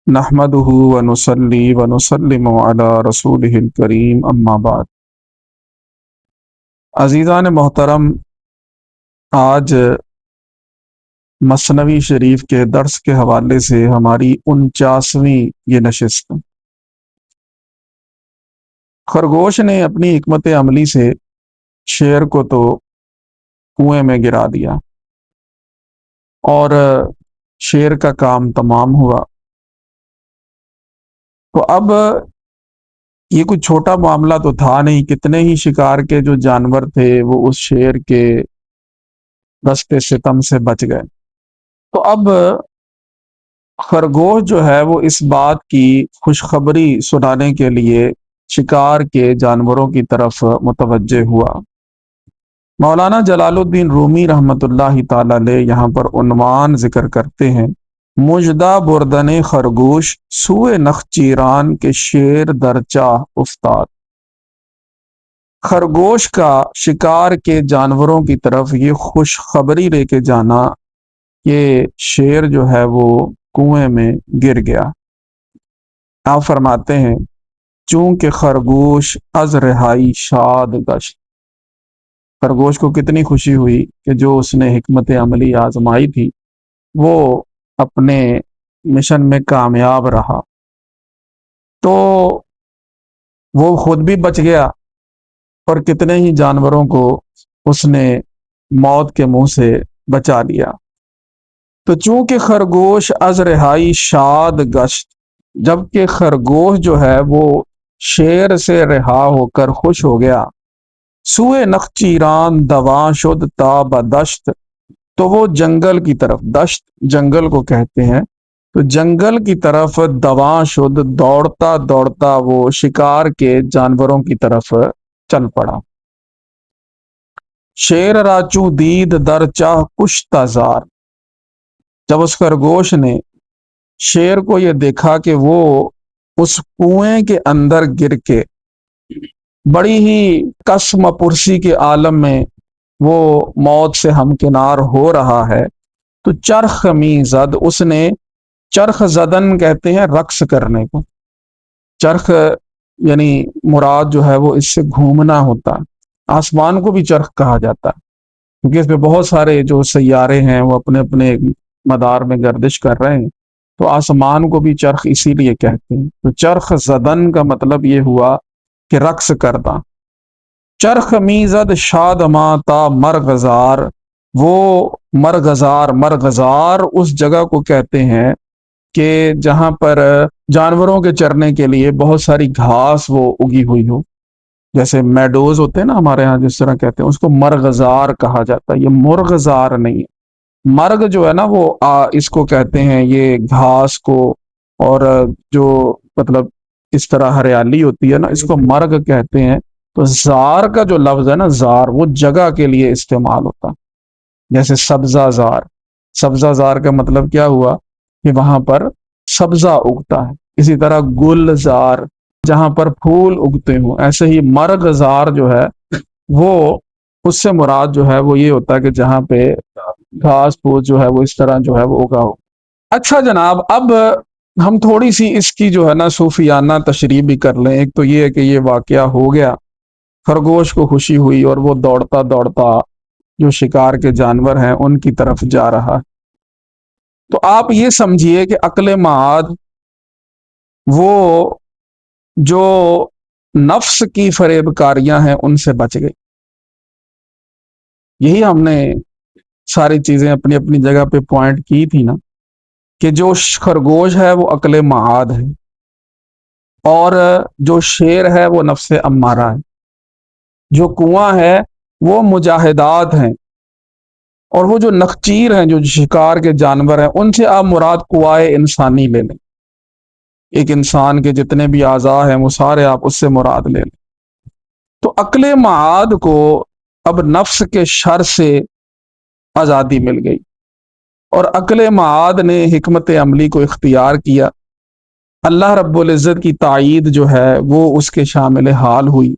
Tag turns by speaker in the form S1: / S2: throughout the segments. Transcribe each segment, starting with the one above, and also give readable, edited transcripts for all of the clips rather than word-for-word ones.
S1: نحمده ونصلي ونسلم على رسوله الكريم اما بعد۔ عزیزان محترم، آج مثنوی شریف کے درس کے حوالے سے ہماری 49ویں یہ نشست۔ خرگوش نے اپنی حکمت عملی سے شیر کو تو کنویں میں گرا دیا اور شیر کا کام تمام ہوا۔ تو اب یہ کوئی چھوٹا معاملہ تو تھا نہیں، کتنے ہی شکار کے جو جانور تھے وہ اس شیر کے دستے ستم سے بچ گئے۔ تو اب خرگوش جو ہے وہ اس بات کی خوشخبری سنانے کے لیے شکار کے جانوروں کی طرف متوجہ ہوا۔ مولانا جلال الدین رومی رحمۃ اللہ تعالی علیہ یہاں پر عنوان ذکر کرتے ہیں: مژدہ بردن خرگوش سوئے نخچیران کے شیر در چاہ افتاد۔ خرگوش کا شکار کے جانوروں کی طرف یہ خوشخبری لے کے جانا کہ شیر جو ہے وہ کنویں میں گر گیا۔ آپ فرماتے ہیں: چونکہ خرگوش از رہائی شاد گشت۔ خرگوش کو کتنی خوشی ہوئی کہ جو اس نے حکمت عملی آزمائی تھی وہ اپنے مشن میں کامیاب رہا، تو وہ خود بھی بچ گیا اور کتنے ہی جانوروں کو اس نے موت کے منہ سے بچا لیا۔ تو چونکہ خرگوش از رہائی شاد گشت، جبکہ خرگوش جو ہے وہ شیر سے رہا ہو کر خوش ہو گیا، سوئے نخچیران دواں شد تا بدشت، تو وہ جنگل کی طرف، دشت جنگل کو کہتے ہیں، تو جنگل کی طرف دواں شد، دوڑتا دوڑتا وہ شکار کے جانوروں کی طرف چل پڑا۔ شیر راچو دید در چاہ کشتہ زار، جب اس خرگوش نے شیر کو یہ دیکھا کہ وہ اس کنویں کے اندر گر کے بڑی ہی قسم پرسی کے عالم میں وہ موت سے ہمکنار ہو رہا ہے، تو چرخ می زد، اس نے چرخ زدن کہتے ہیں رقص کرنے کو، چرخ یعنی مراد جو ہے وہ اس سے گھومنا ہوتا ہے۔ آسمان کو بھی چرخ کہا جاتا ہے کیونکہ اس میں بہت سارے جو سیارے ہیں وہ اپنے اپنے مدار میں گردش کر رہے ہیں، تو آسمان کو بھی چرخ اسی لیے کہتے ہیں۔ تو چرخ زدن کا مطلب یہ ہوا کہ رقص کرتا۔ چرخ میزد شادماں تا مرغزار، وہ مرغزار اس جگہ کو کہتے ہیں کہ جہاں پر جانوروں کے چرنے کے لیے بہت ساری گھاس وہ اگی ہوئی ہو، جیسے میڈوز ہوتے ہیں نا ہمارے ہاں، جس طرح کہتے ہیں اس کو مرغزار کہا جاتا ہے، یہ مرغزار نہیں ہے۔ مرغ جو ہے نا وہ اس کو کہتے ہیں یہ گھاس کو، اور جو مطلب اس طرح ہریالی ہوتی ہے نا اس کو مرغ کہتے ہیں۔ تو زار کا جو لفظ ہے نا، زار وہ جگہ کے لیے استعمال ہوتا، جیسے سبزہ زار، سبزہ زار کا مطلب کیا ہوا کہ وہاں پر سبزہ اگتا ہے۔ اسی طرح گل زار جہاں پر پھول اگتے ہوں، ایسے ہی مرغ زار جو ہے وہ اس سے مراد جو ہے وہ یہ ہوتا ہے کہ جہاں پہ گھاس پھوس جو ہے وہ اس طرح جو ہے وہ اگا ہو۔ اچھا جناب، اب ہم تھوڑی سی اس کی جو ہے نا صوفیانہ تشریح بھی کر لیں۔ ایک تو یہ ہے کہ یہ واقعہ ہو گیا، خرگوش کو خوشی ہوئی اور وہ دوڑتا دوڑتا جو شکار کے جانور ہیں ان کی طرف جا رہا۔ تو آپ یہ سمجھیے کہ عقل معاد وہ جو نفس کی فریب کاریاں ہیں ان سے بچ گئی۔ یہی ہم نے ساری چیزیں اپنی اپنی جگہ پہ پوائنٹ کی تھی نا، کہ جو خرگوش ہے وہ عقل معاد ہے، اور جو شیر ہے وہ نفس امارہ ہے، جو کنواں ہے وہ مجاہدات ہیں، اور وہ جو نخچیر ہیں جو شکار کے جانور ہیں ان سے آپ مراد قوائے انسانی لے لیں، ایک انسان کے جتنے بھی اعضاء ہیں وہ سارے آپ اس سے مراد لے لیں۔ تو عقل معاد کو اب نفس کے شر سے آزادی مل گئی، اور عقل معاد نے حکمت عملی کو اختیار کیا۔ اللہ رب العزت کی تائید جو ہے وہ اس کے شامل حال ہوئی،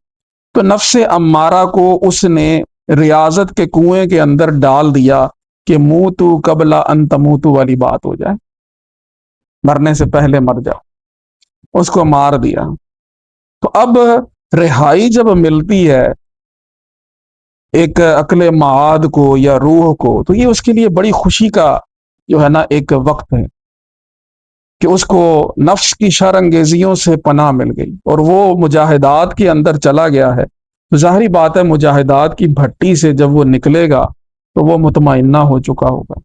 S1: تو نفس امارہ کو اس نے ریاضت کے کنویں کے اندر ڈال دیا کہ موتو قبل ان تموتو والی بات ہو جائے، مرنے سے پہلے مر جاؤ، اس کو مار دیا۔ تو اب رہائی جب ملتی ہے ایک عقل معاد کو یا روح کو، تو یہ اس کے لیے بڑی خوشی کا جو ہے نا ایک وقت ہے کہ اس کو نفس کی شر انگیزیوں سے پناہ مل گئی اور وہ مجاہدات کے اندر چلا گیا ہے۔ تو ظاہری بات ہے مجاہدات کی بھٹی سے جب وہ نکلے گا تو وہ مطمئنہ ہو چکا ہوگا،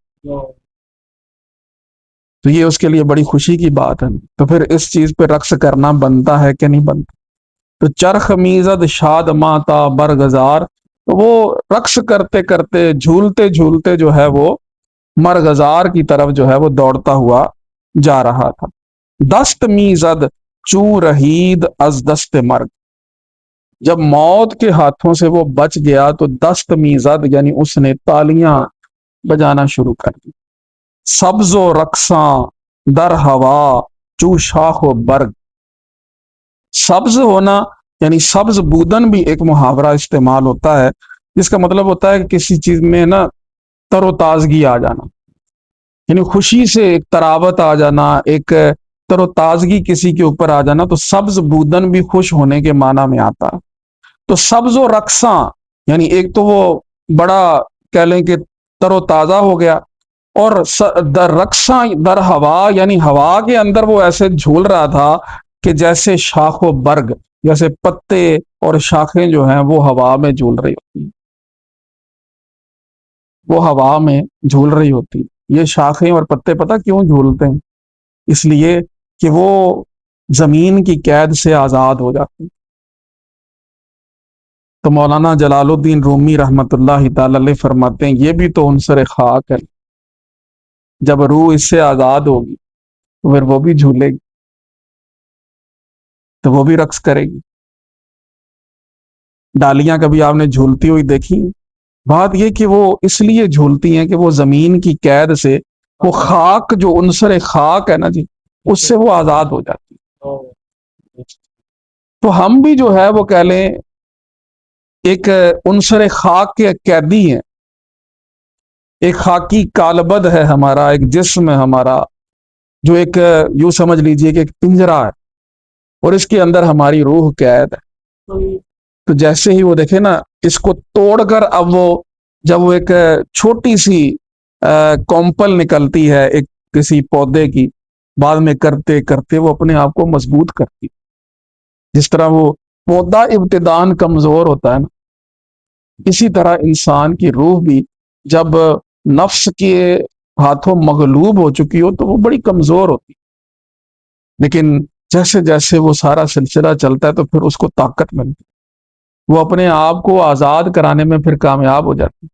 S1: تو یہ اس کے لیے بڑی خوشی کی بات ہے۔ تو پھر اس چیز پہ رقص کرنا بنتا ہے کہ نہیں بنتا؟ تو چرخ میزد شاد ماتا برگزار، تو وہ رقص کرتے کرتے جھولتے جھولتے جو ہے وہ مرغزار کی طرف جو ہے وہ دوڑتا ہوا جا رہا تھا۔ دست میزد چو رہید از دست مرگ، جب موت کے ہاتھوں سے وہ بچ گیا تو دست میزد یعنی اس نے تالیاں بجانا شروع کر دی۔ سبز و رقصاں در ہوا چو شاخ و برگ، سبز ہونا یعنی سبز بودن بھی ایک محاورہ استعمال ہوتا ہے جس کا مطلب ہوتا ہے کہ کسی چیز میں نا تر و تازگی آ جانا، یعنی خوشی سے ایک تراوت آ جانا، ایک تر و تازگی کسی کے اوپر آ جانا، تو سبز بودن بھی خوش ہونے کے معنی میں آتا ہے۔ تو سبز و رقصاں یعنی ایک تو وہ بڑا کہہ لیں کہ تر و تازہ ہو گیا، اور در رقصاں در ہوا یعنی ہوا کے اندر وہ ایسے جھول رہا تھا کہ جیسے شاخ و برگ، جیسے پتے اور شاخیں جو ہیں وہ ہوا میں جھول رہی ہوتی ہیں، وہ ہوا میں جھول رہی ہوتی ہیں۔ یہ شاخیں اور پتے پتہ کیوں جھولتے ہیں؟ اس لیے کہ وہ زمین کی قید سے آزاد ہو جاتے ہیں۔ تو مولانا جلال الدین رومی رحمۃ اللہ تعالی علیہ فرماتے ہیں یہ بھی تو عنصر خاک ہے، جب روح اس سے آزاد ہوگی تو پھر وہ بھی جھولے گی، تو وہ بھی رقص کرے گی۔ ڈالیاں کبھی آپ نے جھولتی ہوئی دیکھی؟ بات یہ کہ وہ اس لیے جھولتی ہیں کہ وہ زمین کی قید سے، وہ خاک جو عنصر خاک ہے نا جی، اس سے وہ آزاد ہو جاتی ہے۔ تو ہم بھی جو ہے وہ کہہ لیں ایک عنصر خاک کے قیدی ہیں، ایک خاکی کالبد ہے ہمارا، ایک جسم ہے ہمارا جو ایک یوں سمجھ لیجئے کہ ایک پنجرا ہے، اور اس کے اندر ہماری روح قید ہے۔ تو جیسے ہی وہ دیکھے نا اس کو توڑ کر، اب وہ جب وہ ایک چھوٹی سی کومپل نکلتی ہے ایک کسی پودے کی، بعد میں کرتے کرتے وہ اپنے آپ کو مضبوط کرتی، جس طرح وہ پودا ابتدان کمزور ہوتا ہے نا، اسی طرح انسان کی روح بھی جب نفس کے ہاتھوں مغلوب ہو چکی ہو تو وہ بڑی کمزور ہوتی، لیکن جیسے جیسے وہ سارا سلسلہ چلتا ہے تو پھر اس کو طاقت ملتی، وہ اپنے آپ کو آزاد کرانے میں پھر کامیاب ہو جاتی۔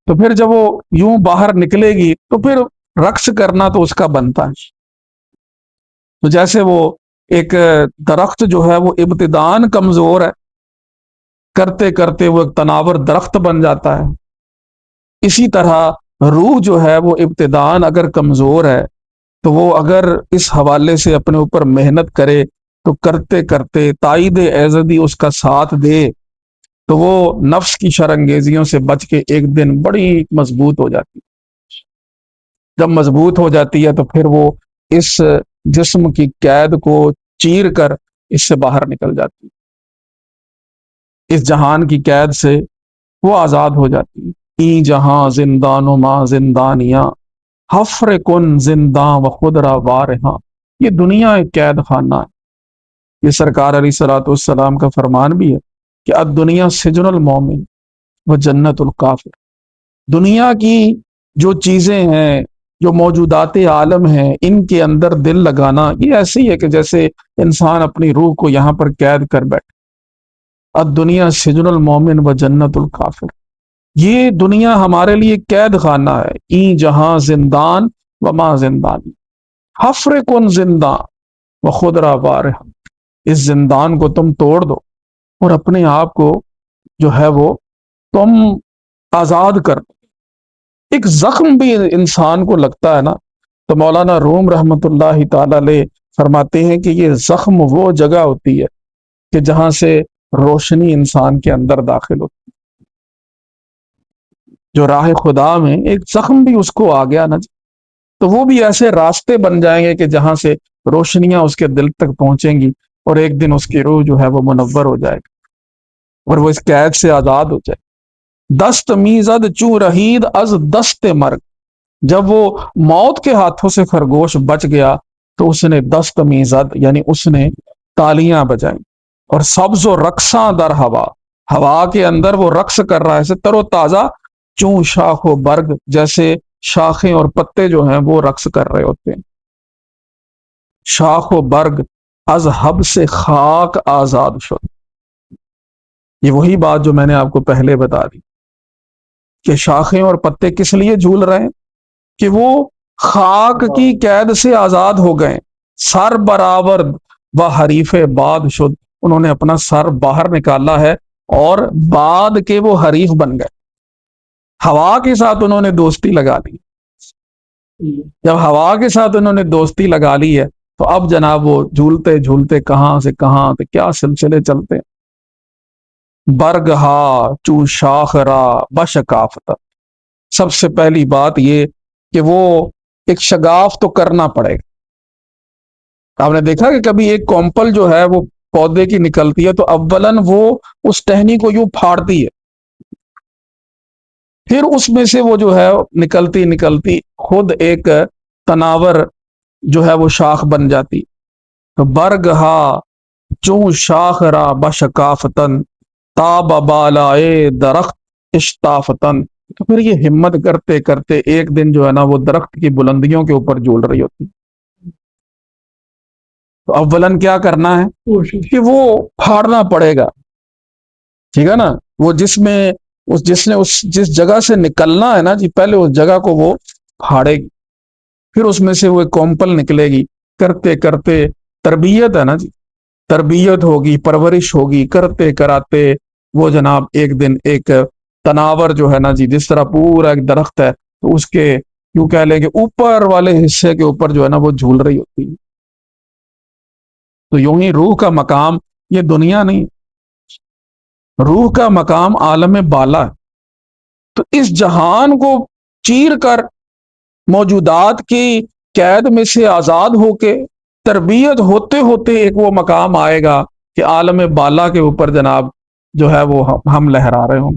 S1: تو پھر جب وہ یوں باہر نکلے گی تو پھر رقص کرنا تو اس کا بنتا ہے۔ تو جیسے وہ ایک درخت جو ہے وہ ابتدان کمزور ہے، کرتے کرتے وہ ایک تناور درخت بن جاتا ہے، اسی طرح روح جو ہے وہ ابتدان اگر کمزور ہے تو وہ اگر اس حوالے سے اپنے اوپر محنت کرے تو کرتے کرتے تائید ایزدی اس کا ساتھ دے تو وہ نفس کی شرانگیزیوں سے بچ کے ایک دن بڑی مضبوط ہو جاتی ہے۔ جب مضبوط ہو جاتی ہے تو پھر وہ اس جسم کی قید کو چیر کر اس سے باہر نکل جاتی ہے، اس جہان کی قید سے وہ آزاد ہو جاتی ہے۔ ای جہاں زندان و ماں زندانیاں، حفر کن زنداں و خود را وارہاں، یہ دنیا ایک قید خانہ ہے۔ یہ سرکار علیہ الصلوۃ والسلام کا فرمان بھی ہے کہ الدنیا سجن المومن و جنت الکافر، دنیا کی جو چیزیں ہیں، جو موجودات عالم ہیں، ان کے اندر دل لگانا یہ ایسے ہی ہے کہ جیسے انسان اپنی روح کو یہاں پر قید کر بیٹھے۔ الدنیا سجن المومن و جنت الکافر، یہ دنیا ہمارے لیے قید خانہ ہے۔ ای جہاں زندان و ماں زندانی، حفر کن زنداں و خود را وارہاں، اس زندان کو تم توڑ دو اور اپنے آپ کو جو ہے وہ تم آزاد کر دو۔ ایک زخم بھی انسان کو لگتا ہے نا، تو مولانا روم رحمۃ اللہ تعالی علیہ فرماتے ہیں کہ یہ زخم وہ جگہ ہوتی ہے کہ جہاں سے روشنی انسان کے اندر داخل ہوتی، جو راہ خدا میں ایک زخم بھی اس کو آ گیا نا، تو وہ بھی ایسے راستے بن جائیں گے کہ جہاں سے روشنیاں اس کے دل تک پہنچیں گی، اور ایک دن اس کی روح جو ہے وہ منور ہو جائے گی اور وہ اس قید سے آزاد ہو جائے گی۔ دست میزد چوں رہید از دست مرگ، جب وہ موت کے ہاتھوں سے خرگوش بچ گیا تو اس نے دست میزد یعنی اس نے تالیاں بجائیں، اور سبز و رقصاں در ہوا، ہوا کے اندر وہ رقص کر رہا ہے ایسے تر و تازہ، چوں شاخ و برگ جیسے شاخیں اور پتے جو ہیں وہ رقص کر رہے ہوتے ہیں۔ شاخ و برگ از حب سے خاک آزاد شد، یہ وہی بات جو میں نے آپ کو پہلے بتا دی کہ شاخیں اور پتے کس لیے جھول رہے ہیں کہ وہ خاک کی قید سے آزاد ہو گئے، سر برآور و حریف باد شد، انہوں نے اپنا سر باہر نکالا ہے اور باد کے وہ حریف بن گئے، ہوا کے ساتھ انہوں نے دوستی لگا لی۔ جب ہوا کے ساتھ انہوں نے دوستی لگا لی ہے تو اب جناب وہ جھولتے جھولتے کہاں سے کہاں سے کیا سلسلے چلتے ہیں۔ برگہا چو شاخ را بشکافت، سب سے پہلی بات یہ کہ وہ ایک شگاف تو کرنا پڑے گا۔ آپ نے دیکھا کہ کبھی ایک کومپل جو ہے وہ پودے کی نکلتی ہے تو اولن وہ اس ٹہنی کو یوں پھاڑتی ہے، پھر اس میں سے وہ جو ہے نکلتی نکلتی خود ایک تناور جو ہے وہ شاخ بن جاتی۔ تو برگہا چوں شاخ را بشکافتن تاب بالائے درخت اشتافتن، تو پھر یہ ہمت کرتے کرتے ایک دن جو ہے نا وہ درخت کی بلندیوں کے اوپر جھول رہی ہوتی۔ تو اولن کیا کرنا ہے کہ وہ پھاڑنا پڑے گا، ٹھیک ہے نا، وہ جس جگہ سے نکلنا ہے نا جی پہلے اس جگہ کو وہ پھاڑے گی، پھر اس میں سے وہ ایک کومپل نکلے گی، کرتے کرتے تربیت ہے نا جی، تربیت ہوگی، پرورش ہوگی، کرتے کراتے وہ جناب ایک دن ایک تناور جو ہے نا جی، جس طرح پورا ایک درخت ہے تو اس کے یوں کہہ لیں کہ اوپر والے حصے کے اوپر جو ہے نا وہ جھول رہی ہوتی ہے۔ تو یوں ہی روح کا مقام یہ دنیا نہیں، روح کا مقام عالم بالا ہے۔ تو اس جہان کو چیر کر موجودات کی قید میں سے آزاد ہو کے تربیت ہوتے ہوتے ایک وہ مقام آئے گا کہ عالم بالا کے اوپر جناب جو ہے وہ ہم لہرا رہے ہوں۔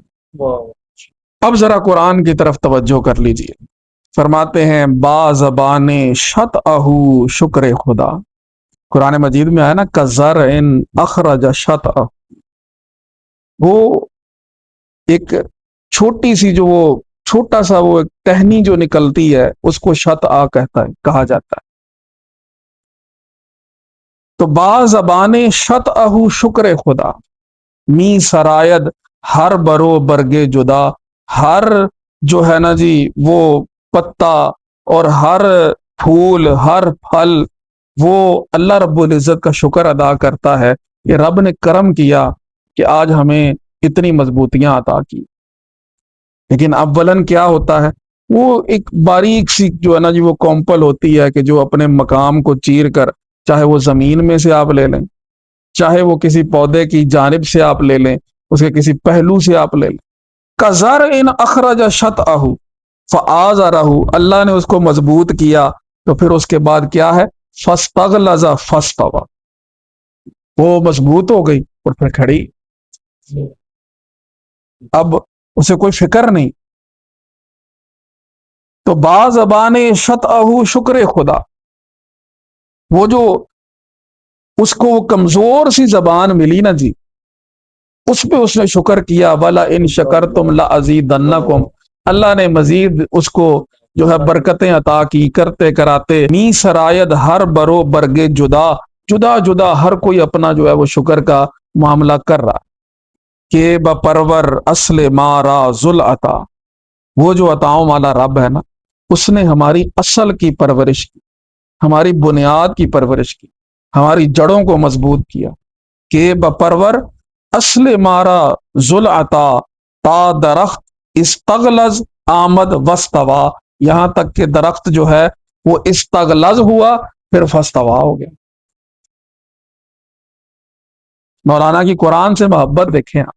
S1: اب ذرا قرآن کی طرف توجہ کر لیجئے، فرماتے ہیں با زبان شط اہو شکر خدا، قرآن مجید میں آیا نا کزر ان اخرج شط، وہ ایک چھوٹی سی جو وہ چھوٹا سا وہ ایک ٹہنی جو نکلتی ہے اس کو شط آ کہا جاتا ہے۔ تو با زبان شط اہو شکر خدا، می سرائد ہر برو برگے جدا، ہر جو ہے نا جی وہ پتا اور ہر پھول ہر پھل وہ اللہ رب العزت کا شکر ادا کرتا ہے کہ رب نے کرم کیا کہ آج ہمیں اتنی مضبوطیاں عطا کی۔ لیکن اولن کیا ہوتا ہے، وہ ایک باریک سی جو ہے نا جی وہ کومپل ہوتی ہے کہ جو اپنے مقام کو چیر کر، چاہے وہ زمین میں سے آپ لے لیں، چاہے وہ کسی پودے کی جانب سے آپ لے لیں، اس کے کسی پہلو سے آپ لے لیں، کزر ان اخرج شطأہ فآزرہ، اللہ نے اس کو مضبوط کیا تو پھر اس کے بعد کیا ہے، فاستغلظ فاستوى، وہ مضبوط ہو گئی اور پھر کھڑی، اب اسے کوئی فکر نہیں۔ تو با زبان شطأہ شکر خدا، وہ جو اس کو کمزور سی زبان ملی نا جی، اس پہ اس نے شکر کیا، وَلَا إِن شَكَرْتُمْ لَأَزِيدَنَّكُمْ، اللہ نے مزید اس کو جو ہے برکتیں عطا کی، کرتے کراتے می سرائد ہر برو برگے جدا، جدا جدا ہر کوئی اپنا جو ہے وہ شکر کا معاملہ کر رہا کہ بپرور اصل مارا ذل عطا، وہ جو عطاؤں والا رب ہے نا، اس نے ہماری اصل کی پرورش کی، ہماری بنیاد کی پرورش کی، ہماری جڑوں کو مضبوط کیا کہ بپرور اصل مارا ذل عطا تا درخت استغلظ آمد وستوا، یہاں تک کہ درخت جو ہے وہ استغلظ ہوا پھر فستوا ہو گیا۔ مولانا کی قرآن سے محبت دیکھیں آپ،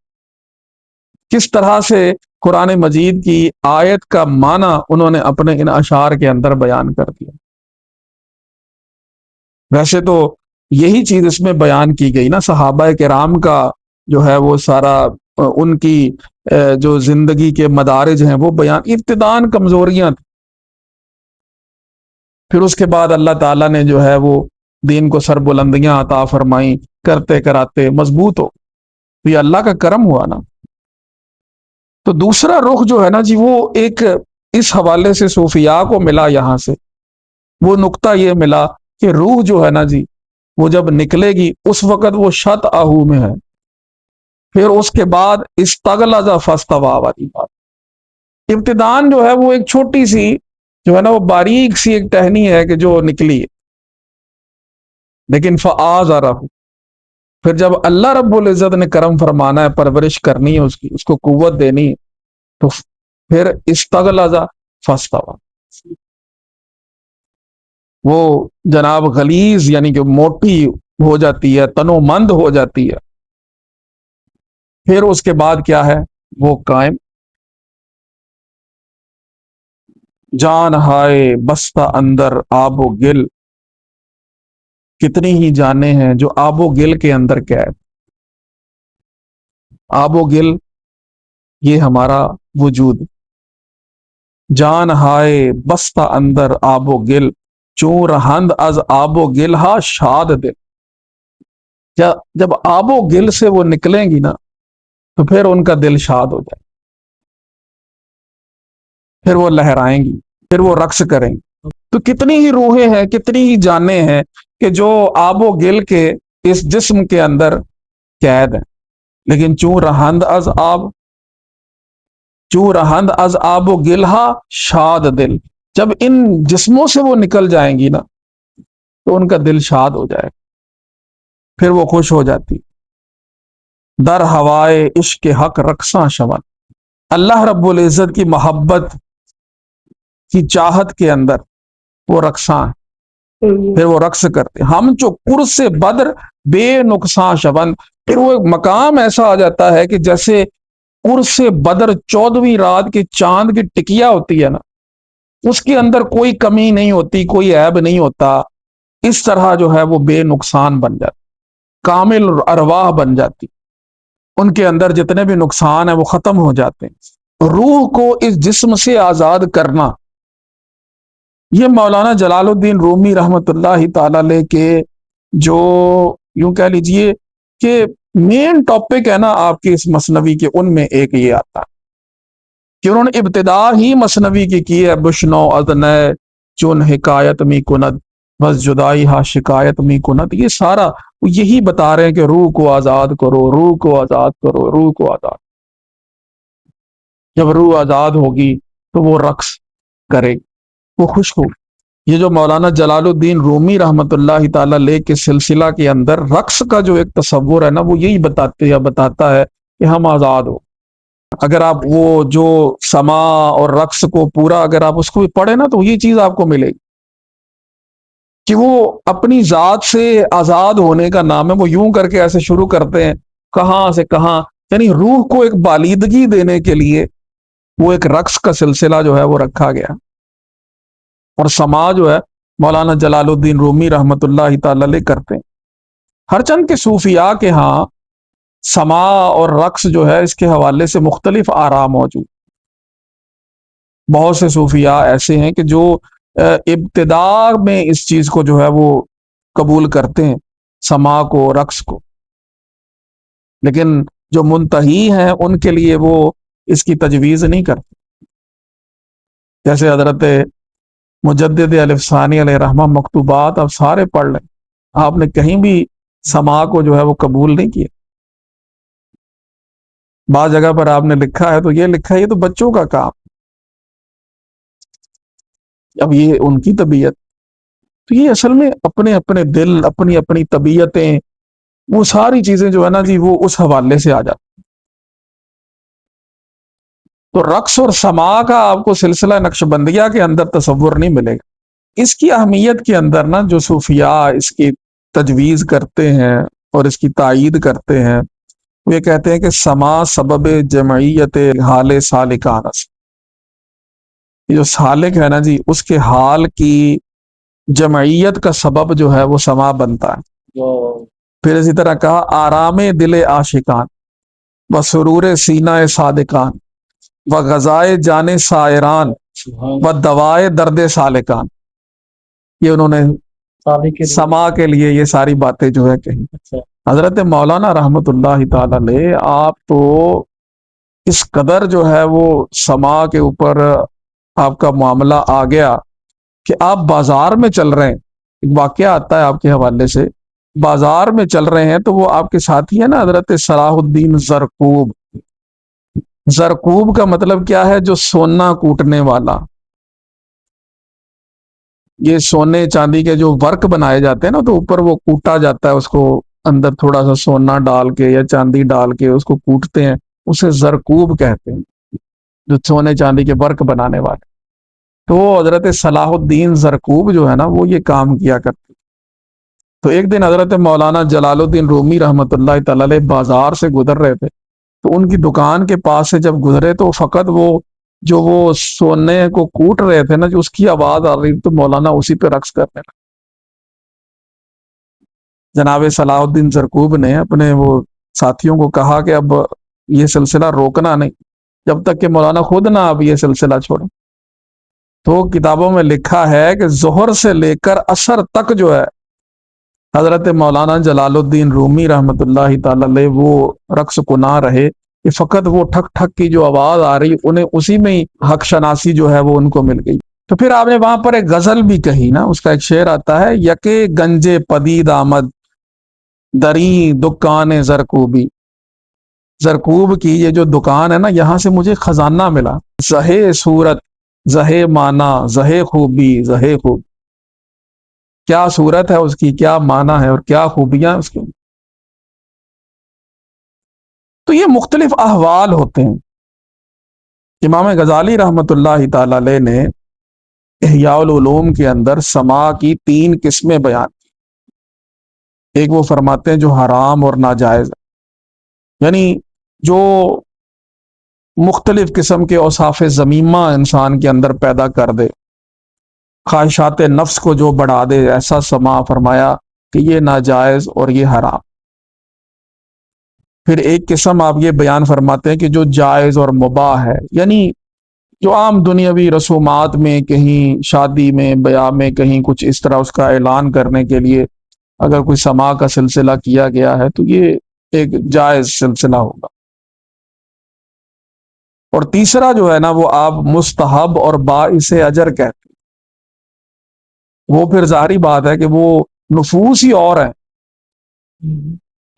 S1: کس طرح سے قرآن مجید کی آیت کا معنی انہوں نے اپنے ان اشعار کے اندر بیان کر دیا۔ ویسے تو یہی چیز اس میں بیان کی گئی نا، صحابہ کرام کا جو ہے وہ سارا ان کی جو زندگی کے مدارج ہیں وہ بیان، ابتداً کمزوریاں تھیں، پھر اس کے بعد اللہ تعالیٰ نے جو ہے وہ دین کو سربلندیاں عطا فرمائیں، کرتے کراتے مضبوط ہو، تو یہ اللہ کا کرم ہوا نا۔ تو دوسرا رخ جو ہے نا جی، وہ ایک اس حوالے سے صوفیاء کو ملا، یہاں سے وہ نقطہ یہ ملا کہ روح جو ہے نا جی، وہ جب نکلے گی اس وقت وہ شت آہو میں ہے، پھر اس کے بعد استغلظ فاستوی والی بات، ابتدان جو ہے وہ ایک چھوٹی سی جو ہے نا وہ باریک سی ایک ٹہنی ہے کہ جو نکلی ہے، لیکن فآزرہ، پھر جب اللہ رب العزت نے کرم فرمانا ہے، پرورش کرنی ہے اس کی، اس کو قوت دینی ہے، تو پھر استغلظ فاستوی، وہ جناب غلیظ یعنی کہ موٹی ہو جاتی ہے، تنو مند ہو جاتی ہے، پھر اس کے بعد کیا ہے، وہ قائم، جان ہائے بستہ اندر آب و گل، کتنی ہی جانیں ہیں جو آب و گل کے اندر قید، آب و گل یہ ہمارا وجود، جان ہائے بستہ اندر آب و گل، چوں رہند از آب و گل ہا شاد دل، جب آب و گل سے وہ نکلیں گی نا تو پھر ان کا دل شاد ہو جائے، پھر وہ لہرائیں گی، پھر وہ رقص کریں گی۔ تو کتنی ہی روحیں ہیں، کتنی ہی جانیں ہیں کہ جو آب و گل کے اس جسم کے اندر قید ہیں، لیکن چوں رہند از آب و گلہا شاد دل، جب ان جسموں سے وہ نکل جائیں گی نا تو ان کا دل شاد ہو جائے، پھر وہ خوش ہو جاتی، در ہوائے عشق حق رقصاں شون، اللہ رب العزت کی محبت کی چاہت کے اندر وہ رقصاں ہیں، پھر وہ رقص کرتے، ہم چو قرص بدر بے نقصاں شون، پھر وہ ایک مقام ایسا آ جاتا ہے کہ جیسے قرص بدر 14ویں رات کی چاند کی ٹکیا ہوتی ہے نا، اس کے اندر کوئی کمی نہیں ہوتی، کوئی عیب نہیں ہوتا، اس طرح جو ہے وہ بے نقصان بن جاتی، کامل ارواح بن جاتی، ان کے اندر جتنے بھی نقصان ہیں وہ ختم ہو جاتے ہیں۔ روح کو اس جسم سے آزاد کرنا، یہ مولانا جلال الدین رومی رحمت اللہ تعالی علیہ کے جو یوں کہہ لیجئے کہ مین ٹاپک ہے نا آپ کے اس مثنوی کے، ان میں ایک یہ آتا ہے کہ انہوں نے ابتدا ہی مثنوی کی ہے، بشنو ادن چون حکایت می کند بس جدائی ہا شکایت می کند، یہ سارا وہ یہی بتا رہے ہیں کہ روح کو آزاد کرو، روح کو آزاد کرو، روح کو آزاد، جب روح آزاد ہوگی تو وہ رقص کرے، وہ خوش ہوگی۔ یہ جو مولانا جلال الدین رومی رحمت اللہ تعالی علیہ کے سلسلہ کے اندر رقص کا جو ایک تصور ہے نا، وہ یہی بتاتا ہے کہ ہم آزاد ہو۔ اگر آپ وہ جو سما اور رقص کو پورا اگر آپ اس کو بھی پڑھیں نا تو یہ چیز آپ کو ملے گی کہ وہ اپنی ذات سے آزاد ہونے کا نام ہے۔ وہ یوں کر کے ایسے شروع کرتے ہیں کہاں سے کہاں، یعنی روح کو ایک بالیدگی دینے کے لیے وہ ایک رقص کا سلسلہ جو ہے وہ رکھا گیا، اور سما جو ہے مولانا جلال الدین رومی رحمت اللہ تعالی علیہ کرتے ہیں۔ ہر چند کے صوفیاء کے ہاں سما اور رقص جو ہے اس کے حوالے سے مختلف آراء موجود، بہت سے صوفیاء ایسے ہیں کہ جو ابتدا میں اس چیز کو جو ہے وہ قبول کرتے ہیں، سما کو، رقص کو، لیکن جو منتہی ہیں ان کے لیے وہ اس کی تجویز نہیں کرتے، جیسے حضرت مجدد الف ثانی علیہ رحمہ مکتوبات آپ سارے پڑھ لیں، آپ نے کہیں بھی سما کو جو ہے وہ قبول نہیں کیا۔ بعض جگہ پر آپ نے لکھا ہے تو یہ لکھا ہے یہ تو بچوں کا کام، اب یہ ان کی طبیعت، تو یہ اصل میں اپنے اپنے دل، اپنی اپنی طبیعتیں، وہ ساری چیزیں جو ہے نا جی وہ اس حوالے سے آ جاتی۔ تو رقص اور سما کا آپ کو سلسلہ نقشبندیہ کے اندر تصور نہیں ملے گا۔ اس کی اہمیت کے اندر نا جو صوفیاء اس کی تجویز کرتے ہیں اور اس کی تائید کرتے ہیں، وہ یہ کہتے ہیں کہ سما سبب جمعیت حال سالکان، یہ جو سالک ہے نا جی، اس کے حال کی جمعیت کا سبب جو ہے وہ سما بنتا ہے۔ پھر اسی طرح کہا آرام دل عاشقان و سرور سینہ صادقان و غذائے جان سائران و دوائے درد سالکان، یہ انہوں نے سما کے لیے یہ ساری باتیں جو ہے کہیں۔ حضرت مولانا رحمت اللہ تعالی علیہ، آپ تو اس قدر جو ہے وہ سما کے اوپر آپ کا معاملہ آ گیا کہ آپ بازار میں چل رہے ہیں، ایک واقعہ آتا ہے آپ کے حوالے سے، بازار میں چل رہے ہیں تو وہ آپ کے ساتھی ہے نا حضرت صلاح الدین زرقوب۔ زرقوب کا مطلب کیا ہے؟ جو سونا کوٹنے والا۔ یہ سونے چاندی کے جو ورک بنائے جاتے ہیں نا، تو اوپر وہ کوٹا جاتا ہے، اس کو اندر تھوڑا سا سونا ڈال کے یا چاندی ڈال کے اس کو کوٹتے ہیں، اسے زرقوب کہتے ہیں، جو سونے چاندی کے ورک بنانے والے۔ تو حضرت صلاح الدین زرقوب جو ہے نا، وہ یہ کام کیا کرتے۔ تو ایک دن حضرت مولانا جلال الدین رومی رحمت اللہ تعالی علیہ بازار سے گزر رہے تھے، تو ان کی دکان کے پاس سے جب گزرے تو فقط وہ جو وہ سونے کو کوٹ رہے تھے نا، جو اس کی آواز آ رہی، تو مولانا اسی پہ رقص کرنے لگے۔ جناب صلاح الدین زرقوب نے اپنے وہ ساتھیوں کو کہا کہ اب یہ سلسلہ روکنا نہیں جب تک کہ مولانا خود نہ اب یہ سلسلہ چھوڑیں۔ تو کتابوں میں لکھا ہے کہ ظہر سے لے کر عصر تک جو ہے حضرت مولانا جلال الدین رومی رحمت اللہ تعالی علیہ وہ رقص کو نہ رہے، کہ فقط وہ ٹھک ٹھک کی جو آواز آ رہی، انہیں اسی میں ہی حق شناسی جو ہے وہ ان کو مل گئی۔ تو پھر آپ نے وہاں پر ایک غزل بھی کہی نا، اس کا ایک شعر آتا ہے، یکے گنجے پدید آمد دری دکان زرقوبی، زرقوب کی یہ جو دکان ہے نا، یہاں سے مجھے خزانہ ملا، زہے صورت زہے معنی زہے خوبی زہے خوب، کیا صورت ہے اس کی، کیا معنی ہے اور کیا خوبیاں اس کی۔ تو یہ مختلف احوال ہوتے ہیں۔ امام غزالی رحمت اللہ تعالی علیہ نے احیاء العلوم کے اندر سما کی 3 قسمیں بیان کی۔ ایک وہ فرماتے ہیں جو حرام اور ناجائز ہے، یعنی جو مختلف قسم کے اوصاف ذمیمہ انسان کے اندر پیدا کر دے، خواہشات نفس کو جو بڑھا دے، ایسا سما فرمایا کہ یہ ناجائز اور یہ حرام۔ پھر ایک قسم آپ یہ بیان فرماتے ہیں کہ جو جائز اور مباح ہے، یعنی جو عام دنیاوی رسومات میں، کہیں شادی میں، بیاہ میں، کہیں کچھ اس طرح اس کا اعلان کرنے کے لیے اگر کوئی سما کا سلسلہ کیا گیا ہے تو یہ ایک جائز سلسلہ ہوگا۔ اور تیسرا جو ہے نا، وہ آپ مستحب اور باعث اجر کہتے ہیں۔ وہ پھر ظاہری بات ہے کہ وہ نفوس ہی اور ہیں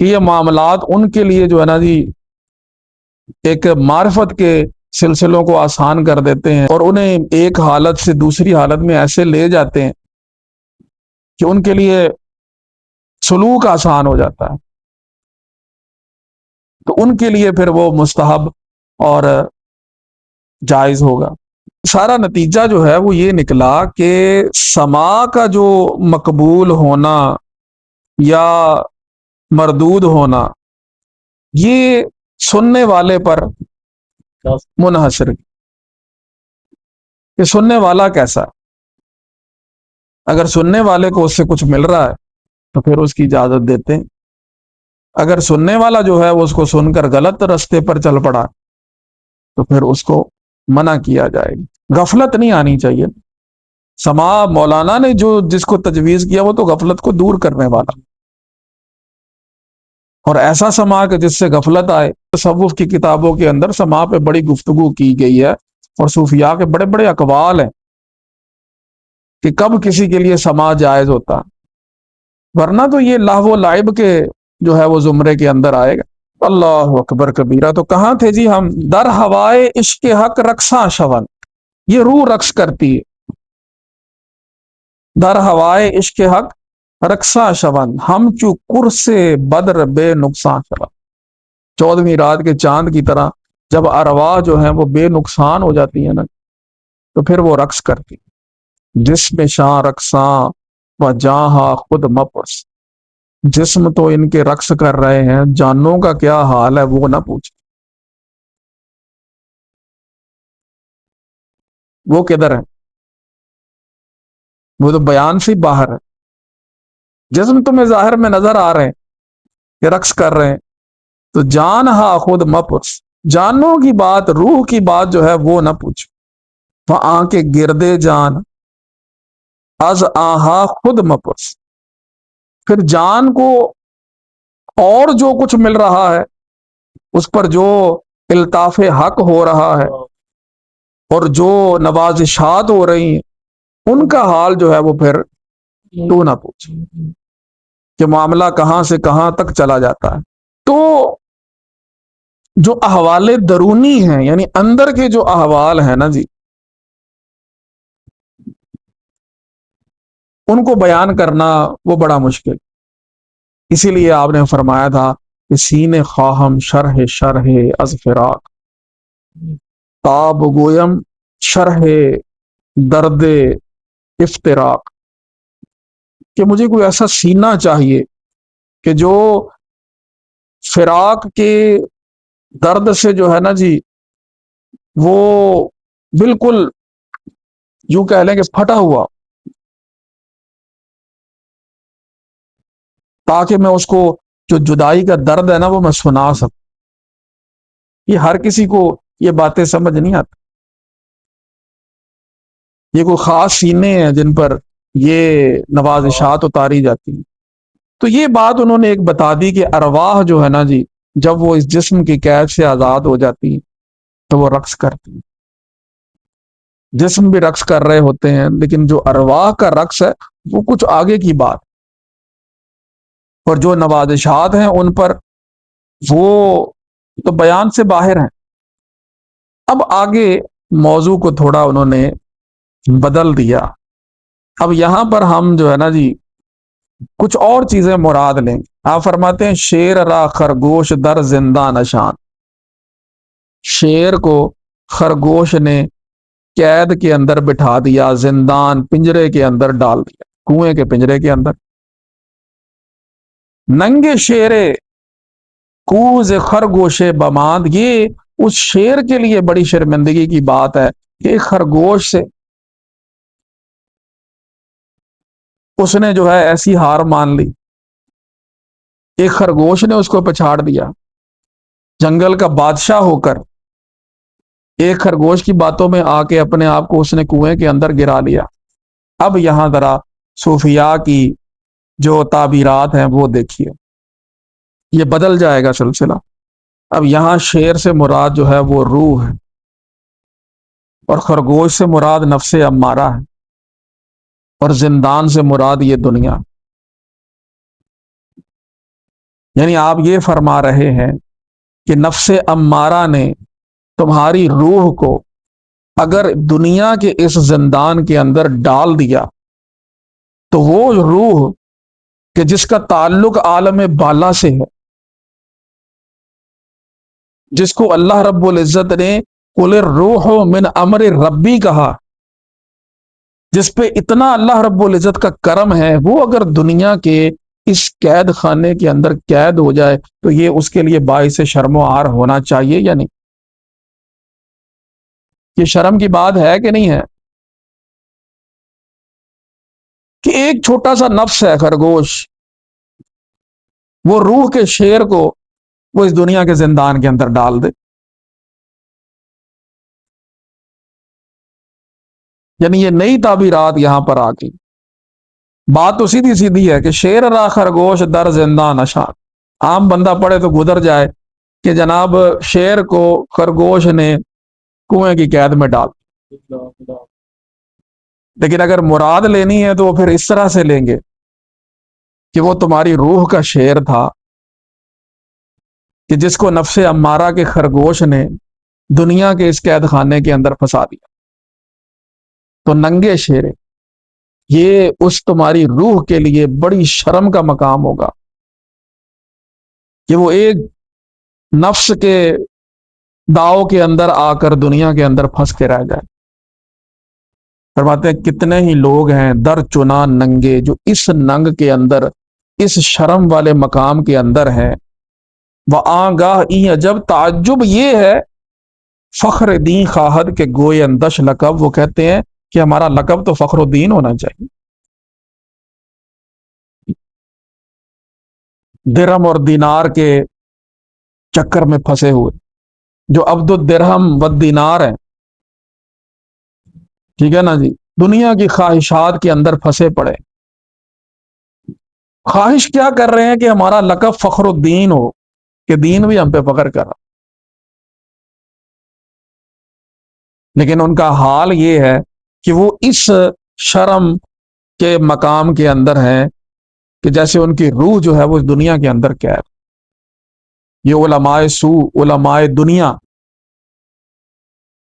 S1: کہ یہ معاملات ان کے لیے جو ہے نا جی ایک معرفت کے سلسلوں کو آسان کر دیتے ہیں، اور انہیں ایک حالت سے دوسری حالت میں ایسے لے جاتے ہیں کہ ان کے لیے سلوک آسان ہو جاتا ہے۔ تو ان کے لیے پھر وہ مستحب اور جائز ہوگا۔ سارا نتیجہ جو ہے وہ یہ نکلا کہ سما کا جو مقبول ہونا یا مردود ہونا، یہ سننے والے پر منحصر ہے کہ سننے والا کیسا ہے۔ اگر سننے والے کو اس سے کچھ مل رہا ہے تو پھر اس کی اجازت دیتے ہیں، اگر سننے والا جو ہے وہ اس کو سن کر غلط رستے پر چل پڑا تو پھر اس کو منع کیا جائے گا۔ غفلت نہیں آنی چاہیے۔ سما مولانا نے جو جس کو تجویز کیا وہ تو غفلت کو دور کرنے والا، اور ایسا سما کہ جس سے غفلت آئے۔ تصوف کی کتابوں کے اندر سما پہ بڑی گفتگو کی گئی ہے، اور صوفیاء کے بڑے بڑے اقوال ہیں کہ کب کسی کے لیے سما جائز ہوتا، ورنہ تو یہ لہو و لعب کے جو ہے وہ زمرے کے اندر آئے گا۔ اللہ اکبر کبیرہ۔ تو کہاں تھے جی ہم؟ در ہوائے عشق حق رقصاں شون، یہ روح رقص کرتی ہے۔ در ہوائے عشق حق رقصاں شون، ہم چو کرس بدر بے نقصان شون۔ 14ویں رات کے چاند کی طرح جب ارواح جو ہیں وہ بے نقصان ہو جاتی ہیں نا، تو پھر وہ رقص کرتی، جسم شاں رقصاں و جہاں خود مپرس۔ جسم تو ان کے رقص کر رہے ہیں، جانوں کا کیا حال ہے وہ نہ پوچھ۔ وہ کدھر ہے؟ وہ تو بیان سے باہر ہے۔ جسم تمہیں ظاہر میں نظر آ رہے ہیں کہ رقص کر رہے ہیں، تو جان ہا خود مپرس، جانوں کی بات، روح کی بات جو ہے وہ نہ پوچھ۔ وہاں کے گردے جان از آہا خود مپرس، پھر جان کو اور جو کچھ مل رہا ہے، اس پر جو الطاف حق ہو رہا ہے اور جو نوازشات ہو رہی ہیں، ان کا حال جو ہے وہ پھر تو نہ پوچھ کہ معاملہ کہاں سے کہاں تک چلا جاتا ہے۔ تو جو احوال درونی ہیں، یعنی اندر کے جو احوال ہیں نا جی، ان کو بیان کرنا وہ بڑا مشکل۔ اسی لیے آپ نے فرمایا تھا کہ سینے خواہم شرح شرح از فراق، تاب گویم شرح درد افتراق، کہ مجھے کوئی ایسا سینہ چاہیے کہ جو فراق کے درد سے جو ہے نا جی وہ بالکل یوں کہہ لیں کہ پھٹا ہوا، تاکہ میں اس کو جو جدائی کا درد ہے نا وہ میں سنا سکوں۔ یہ ہر کسی کو یہ باتیں سمجھ نہیں آتی، یہ کوئی خاص سینے ہیں جن پر یہ نوازشات اتاری جاتی ہیں۔ تو یہ بات انہوں نے ایک بتا دی کہ ارواح جو ہے نا جی، جب وہ اس جسم کی قید سے آزاد ہو جاتی ہیں تو وہ رقص کرتی ہیں۔ جسم بھی رقص کر رہے ہوتے ہیں، لیکن جو ارواح کا رقص ہے وہ کچھ آگے کی بات، اور جو نوازشات ہیں ان پر وہ تو بیان سے باہر ہیں۔ اب آگے موضوع کو تھوڑا انہوں نے بدل دیا۔ اب یہاں پر ہم جو ہے نا جی کچھ اور چیزیں مراد لیں گے۔ آپ فرماتے ہیں شیر را خرگوش در زندہ نشان، شیر کو خرگوش نے قید کے اندر بٹھا دیا، زندان پنجرے کے اندر ڈال دیا، کنویں کے پنجرے کے اندر۔ ننگے شیرے کوز خرگوش بماند، یہ اس شیر کے لیے بڑی شرمندگی کی بات ہے کہ ایک خرگوش سے اس نے جو ہے ایسی ہار مان لی، ایک خرگوش نے اس کو پچھاڑ دیا، جنگل کا بادشاہ ہو کر ایک خرگوش کی باتوں میں آ کے اپنے آپ کو اس نے کنویں کے اندر گرا لیا۔ اب یہاں ذرا صوفیاء کی جو تعبیرات ہیں وہ دیکھیے، یہ بدل جائے گا سلسلہ۔ اب یہاں شیر سے مراد جو ہے وہ روح ہے، اور خرگوش سے مراد نفس امارہ ہے، اور زندان سے مراد یہ دنیا۔ یعنی آپ یہ فرما رہے ہیں کہ نفس امارہ نے تمہاری روح کو اگر دنیا کے اس زندان کے اندر ڈال دیا تو وہ روح کہ جس کا تعلق عالم بالا سے ہے، جس کو اللہ رب العزت نے قل الروح من امر ربی کہا، جس پہ اتنا اللہ رب العزت کا کرم ہے، وہ اگر دنیا کے اس قید خانے کے اندر قید ہو جائے تو یہ اس کے لیے باعث شرم و عار ہونا چاہیے یا نہیں؟ یہ شرم کی بات ہے کہ نہیں ہے کہ ایک چھوٹا سا نفس ہے خرگوش، وہ روح کے شیر کو وہ اس دنیا کے زندان کے اندر ڈال دے؟ یعنی یہ نئی تعبیرات یہاں پر آ گئی۔ بات تو سیدھی سیدھی ہے کہ شیر را خرگوش در زندہ نشان، عام بندہ پڑھے تو گزر جائے کہ جناب شیر کو خرگوش نے کنویں کی قید میں ڈال، لیکن اگر مراد لینی ہے تو وہ پھر اس طرح سے لیں گے کہ وہ تمہاری روح کا شیر تھا کہ جس کو نفس امارہ کے خرگوش نے دنیا کے اس قید خانے کے اندر پھنسا دیا۔ تو ننگے شیرے، یہ اس تمہاری روح کے لیے بڑی شرم کا مقام ہوگا کہ وہ ایک نفس کے داؤ کے اندر آ کر دنیا کے اندر پھنس کے رہ جائے۔ فرماتے ہیں کتنے ہی لوگ ہیں در چنا ننگے جو اس ننگ کے اندر اس شرم والے مقام کے اندر ہیں، وہ آگاہ این عجب، تعجب یہ ہے، فخر دین خواہد کے گوئے اندش لقب، وہ کہتے ہیں کہ ہمارا لقب تو فخر الدین ہونا چاہیے۔ درہم اور دینار کے چکر میں پھنسے ہوئے، جو عبد الدرہم والدینار ہیں، ٹھیک ہے نا جی، دنیا کی خواہشات کے اندر پھنسے پڑے، خواہش کیا کر رہے ہیں کہ ہمارا لقب فخر الدین ہو، کہ دین بھی ہم پہ فخر کر رہا، لیکن ان کا حال یہ ہے کہ وہ اس شرم کے مقام کے اندر ہیں کہ جیسے ان کی روح جو ہے وہ اس دنیا کے اندر قید۔ یہ علماء سو، علماء دنیا،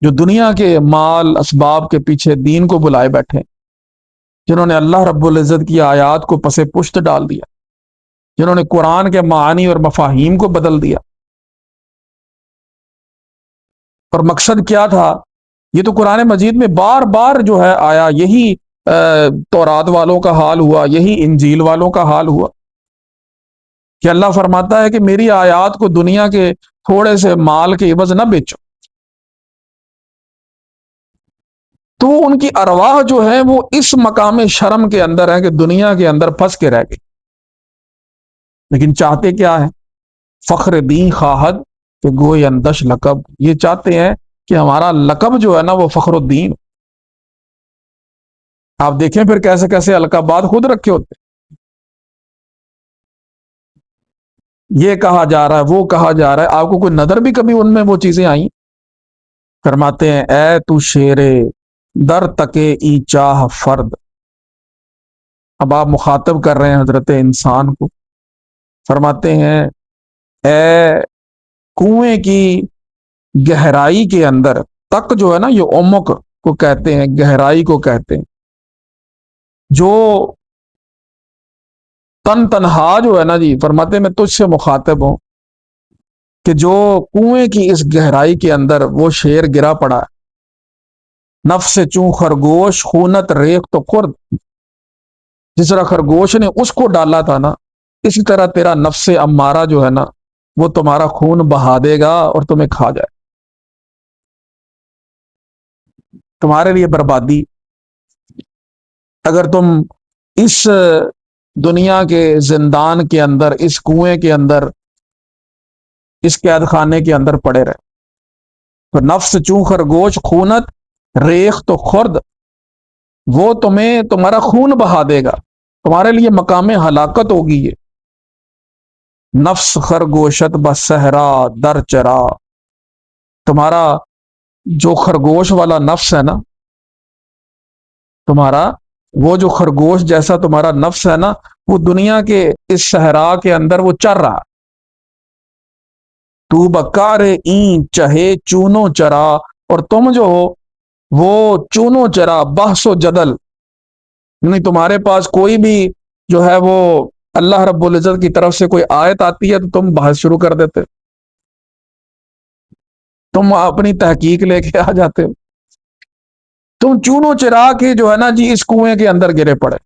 S1: جو دنیا کے مال اسباب کے پیچھے دین کو بلائے بیٹھے، جنہوں نے اللہ رب العزت کی آیات کو پس پشت ڈال دیا، جنہوں نے قرآن کے معانی اور مفاہیم کو بدل دیا۔ اور مقصد کیا تھا؟ یہ تو قرآن مجید میں بار بار جو ہے آیا، یہی تورات والوں کا حال ہوا، یہی انجیل والوں کا حال ہوا، کہ اللہ فرماتا ہے کہ میری آیات کو دنیا کے تھوڑے سے مال کے عوض نہ بیچو۔ تو ان کی ارواح جو ہے وہ اس مقام شرم کے اندر ہے کہ دنیا کے اندر پھنس کے رہ گئی، لیکن چاہتے کیا ہے؟ فخر دین خواہد کہ گوئی اندش لقب، یہ چاہتے ہیں کہ ہمارا لقب جو ہے نا وہ فخر الدین۔ آپ دیکھیں پھر کیسے کیسے القابات خود رکھے ہوتے، یہ کہا جا رہا ہے، وہ کہا جا رہا ہے، آپ کو کوئی نظر بھی کبھی ان میں وہ چیزیں آئیں؟ فرماتے ہیں اے تو شیرے در تکے ای چاہ فرد، اب آپ مخاطب کر رہے ہیں حضرت انسان کو، فرماتے ہیں اے کنویں کی گہرائی کے اندر، تک جو ہے نا یہ عمق کو کہتے ہیں، گہرائی کو کہتے ہیں، جو تنہا جو ہے نا جی، فرماتے ہیں میں تجھ سے مخاطب ہوں کہ جو کنویں کی اس گہرائی کے اندر وہ شیر گرا پڑا ہے، نفس چوں خرگوش خونت ریخ تو خرد، جس طرح خرگوش نے اس کو ڈالا تھا نا، اسی طرح تیرا نفس امارہ جو ہے نا وہ تمہارا خون بہا دے گا اور تمہیں کھا جائے، تمہارے لیے بربادی۔ اگر تم اس دنیا کے زندان کے اندر، اس کنویں کے اندر، اس قید خانے کے اندر پڑے رہے، تو نفس چوں خرگوش خونت ریخ تو خرد، وہ تمہیں تمہارا خون بہا دے گا، تمہارے لیے مقام ہلاکت ہوگی یہ۔ نفس خرگوشت بصحرا در چرا، تمہارا جو خرگوش والا نفس ہے نا، تمہارا وہ جو خرگوش جیسا تمہارا نفس ہے نا، وہ دنیا کے اس صحرا کے اندر وہ چر رہا، تو بکار این چہے چونو چرا، اور تم جو ہو وہ چونو چرا، بحث و جدل، یعنی تمہارے پاس کوئی بھی جو ہے وہ اللہ رب العزت کی طرف سے کوئی آیت آتی ہے تو تم بحث شروع کر دیتے، تم اپنی تحقیق لے کے آ جاتے ہو، تم چونو چرا کے جو ہے نا جی اس کنویں کے اندر گرے پڑے۔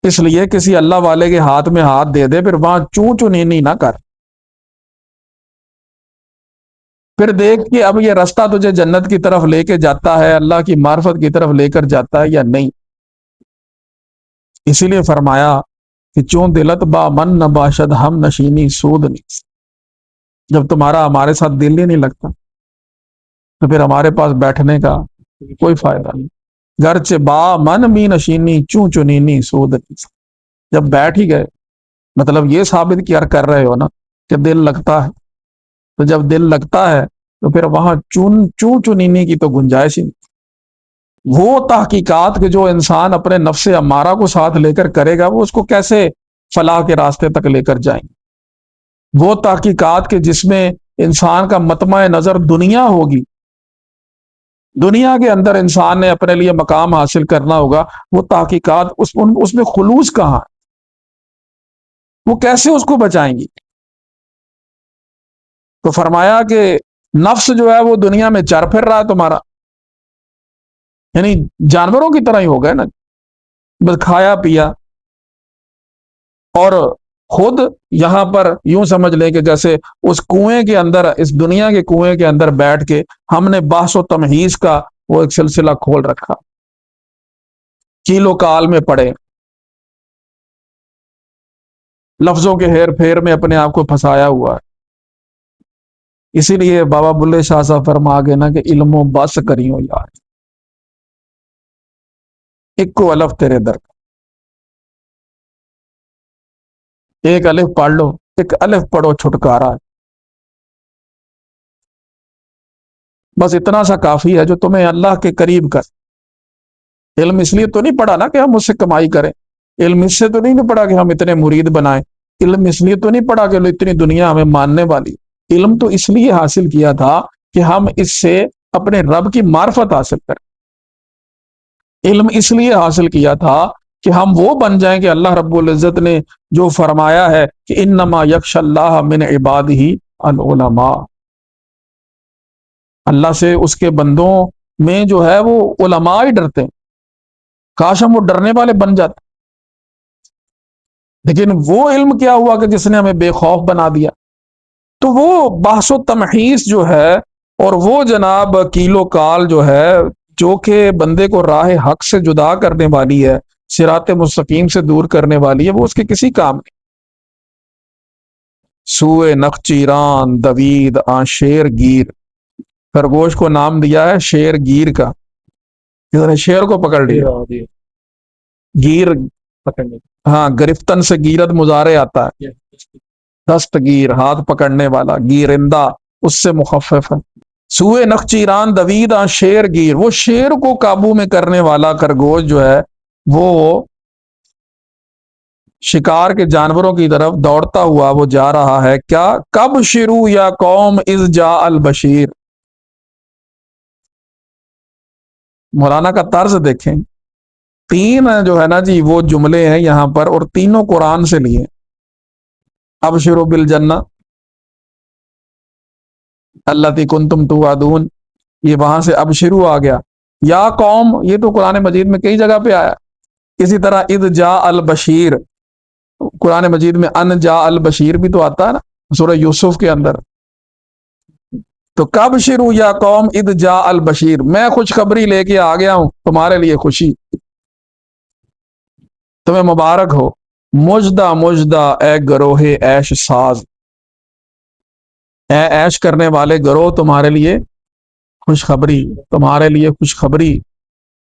S1: اس لیے کسی اللہ والے کے ہاتھ میں ہاتھ دے دے، پھر وہاں چوں چنینی نہ کر، پھر دیکھ کہ اب یہ رستہ تجھے جنت کی طرف لے کے جاتا ہے، اللہ کی معرفت کی طرف لے کر جاتا ہے یا نہیں۔ اسی لیے فرمایا کہ چون دلت با من نباشد ہم نشینی سود نہیں، جب تمہارا ہمارے ساتھ دل ہی نہیں لگتا تو پھر ہمارے پاس بیٹھنے کا کوئی فائدہ نہیں۔ گرچہ با من بھی نشینی چوں چنینی سود نہیں، جب بیٹھ ہی گئے مطلب یہ ثابت کیا کر رہے ہو نا کہ دل لگتا ہے، تو جب دل لگتا ہے تو پھر وہاں چوں چنینی کی تو گنجائش ہی نہیں۔ وہ تحقیقات کے جو انسان اپنے نفس امارہ کو ساتھ لے کر کرے گا، وہ اس کو کیسے فلاح کے راستے تک لے کر جائیں گے؟ وہ تحقیقات کے جس میں انسان کا مطمع نظر دنیا ہوگی، دنیا کے اندر انسان نے اپنے لیے مقام حاصل کرنا ہوگا، وہ تحقیقات اس میں خلوص کہاں ہے؟ وہ کیسے اس کو بچائیں گی؟ تو فرمایا کہ نفس جو ہے وہ دنیا میں چر پھر رہا ہے تمہارا، یعنی جانوروں کی طرح ہی ہو گئے نا، بس کھایا پیا، اور خود یہاں پر یوں سمجھ لیں کہ جیسے اس کنویں کے اندر، اس دنیا کے کنویں کے اندر بیٹھ کے ہم نے بحث و تمہیز کا وہ ایک سلسلہ کھول رکھا، کیلو کال میں پڑے، لفظوں کے ہیر پھیر میں اپنے آپ کو پھنسایا ہوا ہے۔ اسی لیے بابا بلے شاہ صاحب فرما گئے نا کہ علم و بس کریو یار، ایک کو الف تیرے در، ایک الف پڑھ لو، ایک الف پڑھو چھٹکارا ہے۔ بس اتنا سا کافی ہے جو تمہیں اللہ کے قریب کر۔ علم اس لیے تو نہیں پڑھا نا کہ ہم اس سے کمائی کریں، علم اس سے تو نہیں پڑھا کہ ہم اتنے مرید بنائیں، علم اس لیے تو نہیں پڑھا کہ اتنی دنیا ہمیں ماننے والی۔ علم تو اس لیے حاصل کیا تھا کہ ہم اس سے اپنے رب کی معرفت حاصل کریں۔ علم اس لیے حاصل کیا تھا کہ ہم وہ بن جائیں کہ اللہ رب العزت نے جو فرمایا ہے کہ انما یخش اللہ من عبادہ العلماء، اللہ سے اس کے بندوں میں جو ہے وہ علماء ہی ڈرتے ہیں۔ کاش ہم وہ ڈرنے والے بن جاتے، لیکن وہ علم کیا ہوا کہ جس نے ہمیں بے خوف بنا دیا۔ تو وہ بحث و تمحیص جو ہے، اور وہ جناب کیلو کال جو ہے، جو کہ بندے کو راہ حق سے جدا کرنے والی ہے، صراط مستقیم سے دور کرنے والی ہے، وہ اس کے کسی کام نہیں۔ سوئے نخچیران دوید آن شیر گیر، خرگوش کو نام دیا ہے شیر گیر کا، کسی نے شیر کو پکڑ لیا، گیر، ہاں گرفتن سے گیرت مضارع آتا ہے، دستگیر ہاتھ پکڑنے والا، گیرندہ اس سے مخفف ہے۔ سوئے نخچیران دوید آن شیر گیر، وہ شیر کو قابو میں کرنے والا خرگوش جو ہے وہ شکار کے جانوروں کی طرف دوڑتا ہوا وہ جا رہا ہے۔ کیا کب شروع یا قوم اذ جاء البشیر، مولانا کا طرز دیکھیں، تین جو ہے نا جی وہ جملے ہیں یہاں پر، اور تینوں قرآن سے لیے۔ ابشروا بالجنہ التی کنتم توعدون، یہ وہاں سے ابشروا آ گیا۔ یا قوم، یہ تو قرآن مجید میں کئی جگہ پہ آیا۔ اسی طرح اذ جاء البشیر، قرآن مجید میں ان جاء البشیر بھی تو آتا ہے نا سورہ یوسف کے اندر۔ تو کب شروع یا قوم اذ جاء البشیر، میں خوشخبری لے کے آ گیا ہوں تمہارے لیے، خوشی تمہیں مبارک ہو۔ مجدہ مجدہ اے گروہ عیش ساز، اے عیش کرنے والے گروہ تمہارے لیے خوشخبری، تمہارے لیے خوشخبری۔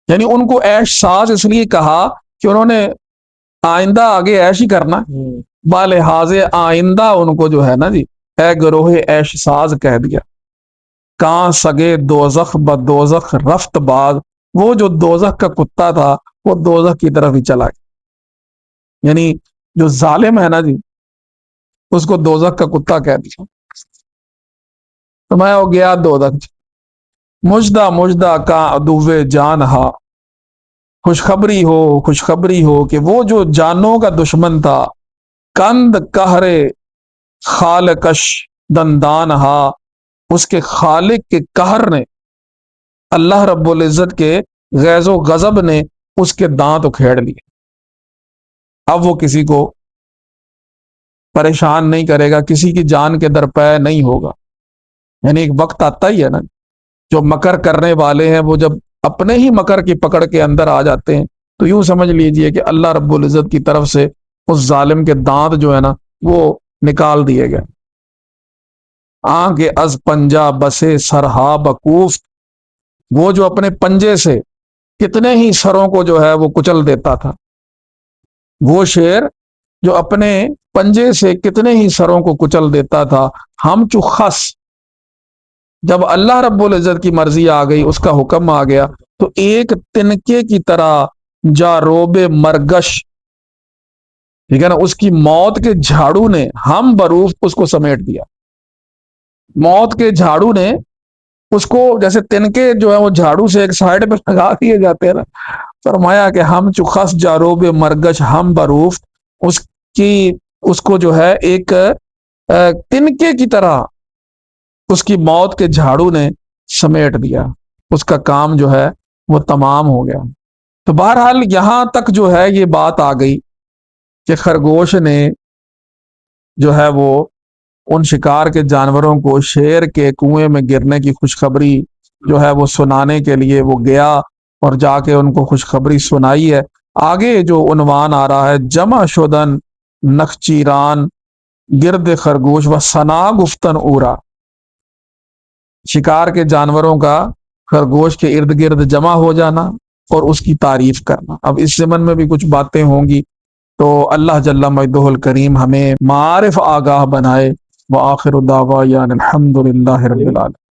S1: یعنی ان کو عیش ساز اس لیے کہا کہ انہوں نے آئندہ آگے عیش ہی کرنا، بالحاظ آئندہ ان کو جو ہے نا جی اے گروہ عیش ساز کہہ دیا۔ کہاں سگے دوزخ بدوزخ رفت باز، وہ جو دوزخ کا کتا تھا وہ دوزخ کی طرف ہی چلا گیا، یعنی جو ظالم ہے نا جی اس کو دوزخ کا کتا کہہ دیا، تو میں ہو گیا دوزخ۔ مجدہ مجدہ کا عدو جان ہا، خوشخبری ہو خوشخبری ہو کہ وہ جو جانوں کا دشمن تھا، کند قہر خالقش دندان ہا، اس کے خالق کے قہر نے، اللہ رب العزت کے غیظ و غضب نے اس کے دانت اکھیڑ لیے۔ اب وہ کسی کو پریشان نہیں کرے گا، کسی کی جان کے درپے نہیں ہوگا۔ یعنی ایک وقت آتا ہی ہے نا، جو مکر کرنے والے ہیں وہ جب اپنے ہی مکر کی پکڑ کے اندر آ جاتے ہیں تو یوں سمجھ لیجئے کہ اللہ رب العزت کی طرف سے اس ظالم کے دانت جو ہے نا وہ نکال دیے گئے۔ آنکھ از پنجہ بسے سرہا بکوفت، وہ جو اپنے پنجے سے کتنے ہی سروں کو جو ہے وہ کچل دیتا تھا، وہ شیر جو اپنے پنجے سے کتنے ہی سروں کو کچل دیتا تھا، ہم چخس، جب اللہ رب العزت کی مرضی آ گئی، اس کا حکم آ گیا، تو ایک تنکے کی طرح جاروب مرگش، ٹھیک ہے نا، اس کی موت کے جھاڑو نے ہم بروف اس کو سمیٹ دیا۔ موت کے جھاڑو نے اس کو، جیسے تنکے جو ہے وہ جھاڑو سے ایک سائڈ پہ لگا دیے جاتے ہیں نا، فرمایا کہ ہم چخس جاروب مرگش ہم بروف، اس کو جو ہے ایک تنکے کی طرح اس کی موت کے جھاڑو نے سمیٹ دیا، اس کا کام جو ہے وہ تمام ہو گیا۔ تو بہرحال یہاں تک جو ہے یہ بات آ گئی کہ خرگوش نے جو ہے وہ ان شکار کے جانوروں کو شیر کے کنویں میں گرنے کی خوشخبری جو ہے وہ سنانے کے لیے وہ گیا اور جا کے ان کو خوشخبری سنائی ہے۔ آگے جو عنوان آ رہا ہے، جمع شدن نخچیران گرد خرگوش و ثنا گفتن اورا، شکار کے جانوروں کا خرگوش کے ارد گرد جمع ہو جانا اور اس کی تعریف کرنا۔ اب اس ضمن میں بھی کچھ باتیں ہوں گی، تو اللہ جل مجدہ الکریم ہمیں معارف آگاہ بنائے۔ وآخر دعوانا الحمد للہ رب العالمین۔